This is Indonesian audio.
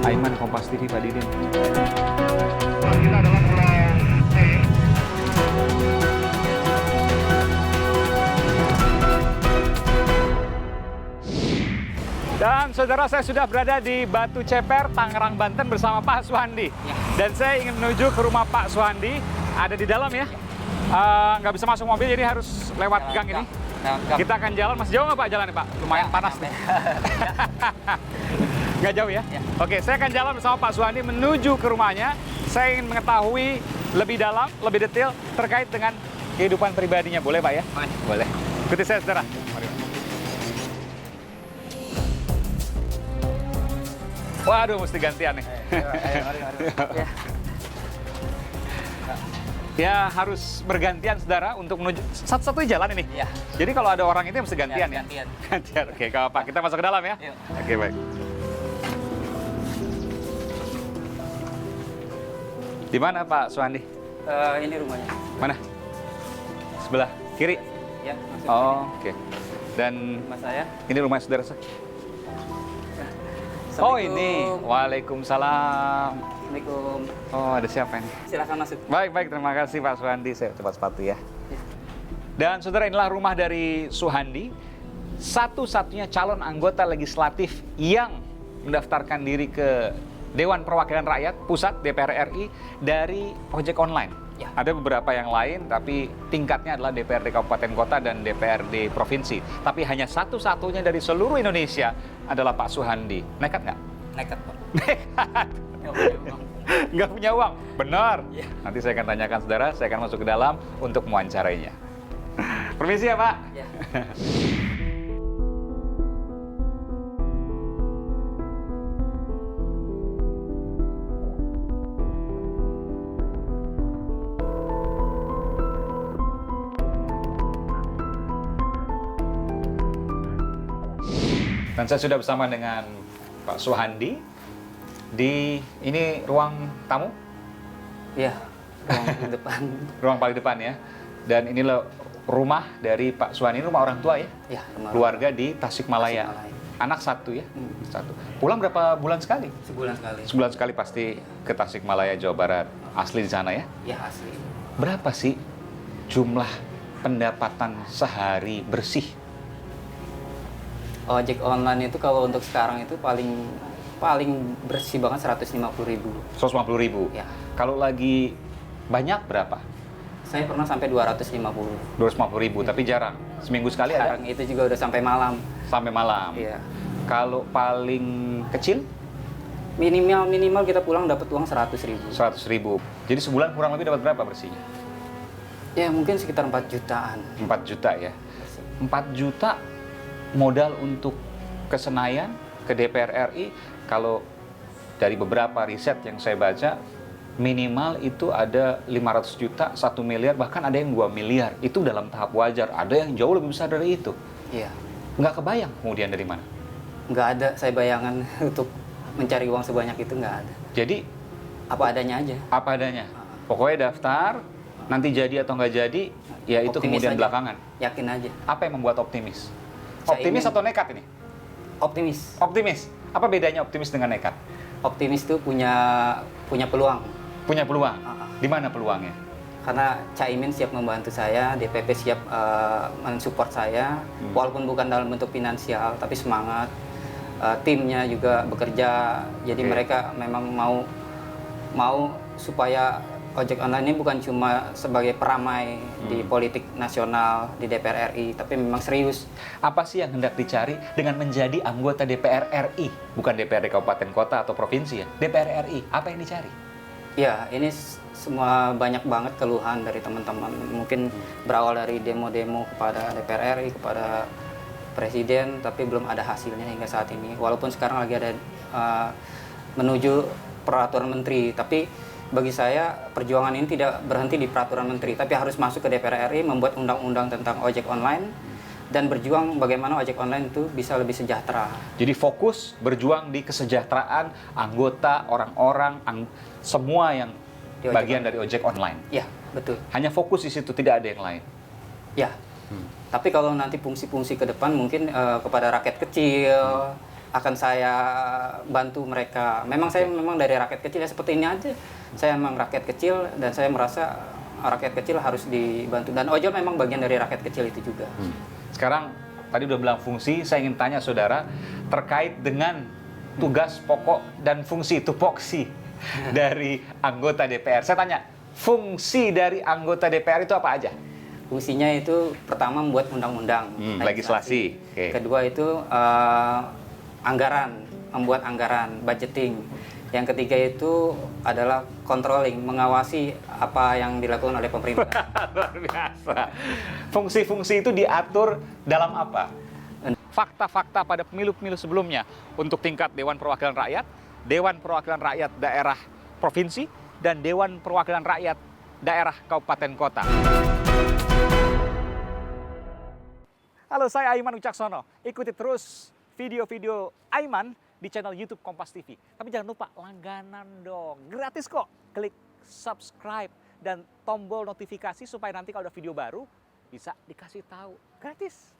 Aiman, Kompas TV, Pak Didin. Kita adalah Pulau C. Dan saudara, saya sudah berada di Batu Ceper, Tangerang, Banten bersama Pak Suhandi. Ya. Dan saya ingin menuju ke rumah Pak Suhandi. Ada di dalam ya. Nggak bisa masuk mobil, jadi harus lewat gang ini. Kita akan jalan. Masih jauh nggak Pak jalannya Pak? Lumayan panas nih. Nggak jauh ya? Ya. Oke, saya akan jalan bersama Pak Suhandi menuju ke rumahnya. Saya ingin mengetahui lebih dalam, lebih detail terkait dengan kehidupan pribadinya. Boleh Pak ya? Boleh. Ikuti saya saudara. Mari. Waduh, mesti gantian nih. Ya. Ya, harus bergantian saudara untuk menuju satu-satunya jalan ini. Ya. Jadi kalau ada orang itu mesti gantian ya? Gantian. Gantian. Oke, kalau Pak, kita masuk ke dalam ya? Yuk. Oke, baik. Di mana Pak Suhandi? Ini rumahnya. Mana? Sebelah kiri? Ya, masuk Oh, oke. Dan rumah saya. ini rumah saudara saya? Oh, ini. Waalaikumsalam. Assalamualaikum. Oh, ada siapa ini? Silakan masuk. Baik, baik. Terima kasih Pak Suhandi. Saya cepat sepatu ya. Ya. Dan saudara, inilah rumah dari Suhandi. Satu-satunya calon anggota legislatif yang mendaftarkan diri ke Dewan Perwakilan Rakyat Pusat DPR RI dari ojek online. Ya. Ada beberapa yang lain, tapi tingkatnya adalah DPRD Kabupaten Kota dan DPRD Provinsi. Tapi hanya satu-satunya dari seluruh Indonesia adalah Pak Suhandi. Nekat nggak? Nekat, Pak. Nekat. Nggak punya uang. Nggak punya uang? Benar. Ya. Nanti saya akan tanyakan saudara, saya akan masuk ke dalam untuk mewawancarainya. Permisi ya Pak. Ya. Dan saya sudah bersama dengan Pak Suhandi di ini ruang tamu, Ya. Ruang depan. ruang paling depan ya. Dan inilah rumah dari Pak Suhandi, ini rumah orang tua ya, Ya, rumah. keluarga di Tasikmalaya. Tasikmalaya. Anak satu ya, Hmm. satu. Pulang berapa bulan sekali? Sebulan sekali. Sebulan sekali pasti ke Tasikmalaya, Jawa Barat. Asli di sana ya. Ya, asli. Berapa sih jumlah pendapatan sehari bersih? Ojek online itu kalau untuk sekarang itu paling bersih banget 150.000. 150.000. Ya. Kalau lagi banyak berapa? Saya pernah sampai 250. 250.000, tapi jarang. Seminggu sekali ada Sekarang itu juga udah sampai malam. sampai malam. Iya. Kalau paling kecil Minimal kita pulang dapat uang 100.000. 100.000. Jadi sebulan kurang lebih dapat berapa bersihnya? Ya mungkin sekitar 4 jutaan. 4 juta ya. 4 juta modal untuk ke Senayan, ke DPR RI. Kalau dari beberapa riset yang saya baca, minimal itu ada 500 juta, 1 miliar, bahkan ada yang 2 miliar. Itu dalam tahap wajar. Ada yang jauh lebih besar dari itu. Iya. Nggak kebayang kemudian dari mana. Nggak ada saya bayangan untuk mencari uang sebanyak itu, nggak ada. Jadi Apa adanya aja. apa adanya. Pokoknya daftar, nanti jadi atau nggak jadi, ya itu Optimis kemudian aja. belakangan. Yakin aja. Apa yang membuat optimis? Saya Optimis ingin- atau nekat ini? Optimis. Optimis. Apa bedanya optimis dengan nekat? Optimis tuh punya peluang. Punya peluang. Ah. Di mana peluangnya? Karena Caimin siap membantu saya, DPP siap mensupport saya, walaupun bukan dalam bentuk finansial, tapi semangat. Timnya juga bekerja, jadi Oke. mereka memang mau supaya ojek online ini bukan cuma sebagai peramai di politik nasional di DPR RI, tapi memang serius. Apa sih yang hendak dicari dengan menjadi anggota DPR RI? Bukan DPRD Kabupaten Kota atau Provinsi ya? DPR RI. Apa yang dicari? Ya, ini semua banyak banget keluhan dari teman-teman. Mungkin berawal dari demo-demo kepada DPR RI, kepada Presiden, tapi belum ada hasilnya hingga saat ini. Walaupun sekarang lagi ada menuju peraturan menteri, tapi bagi saya perjuangan ini tidak berhenti di peraturan menteri, tapi harus masuk ke DPR RI, membuat undang-undang tentang ojek online, dan berjuang bagaimana ojek online itu bisa lebih sejahtera. Jadi fokus berjuang di kesejahteraan anggota, orang-orang, semua yang Di ojek bagian dari ojek online. Ya, betul. Hanya fokus di situ, tidak ada yang lain. Ya. Tapi kalau nanti fungsi-fungsi ke depan mungkin kepada rakyat kecil akan saya bantu mereka. Memang saya memang dari rakyat kecil ya seperti ini aja. Saya memang rakyat kecil dan saya merasa rakyat kecil harus dibantu. Dan ojol memang bagian dari rakyat kecil itu juga. Sekarang tadi udah bilang fungsi, saya ingin tanya saudara terkait dengan tugas pokok dan fungsi tupoksi dari anggota DPR. Saya tanya, fungsi dari anggota DPR itu apa aja? Fungsinya itu pertama membuat undang-undang, legislasi. Oke. Kedua itu anggaran, membuat anggaran, budgeting. Yang ketiga itu adalah controlling, mengawasi apa yang dilakukan oleh pemerintah. Luar biasa. Fungsi-fungsi itu diatur dalam apa? Fakta-fakta pada pemilu-pemilu sebelumnya untuk tingkat Dewan Perwakilan Rakyat, Dewan Perwakilan Rakyat Daerah Provinsi, dan Dewan Perwakilan Rakyat Daerah Kabupaten Kota. Halo, saya Aiman Wicaksono. Ikuti terus video-video Aiman di channel YouTube Kompas TV. Tapi jangan lupa langganan dong, gratis kok. Klik subscribe dan tombol notifikasi supaya nanti kalau ada video baru bisa dikasih tahu gratis.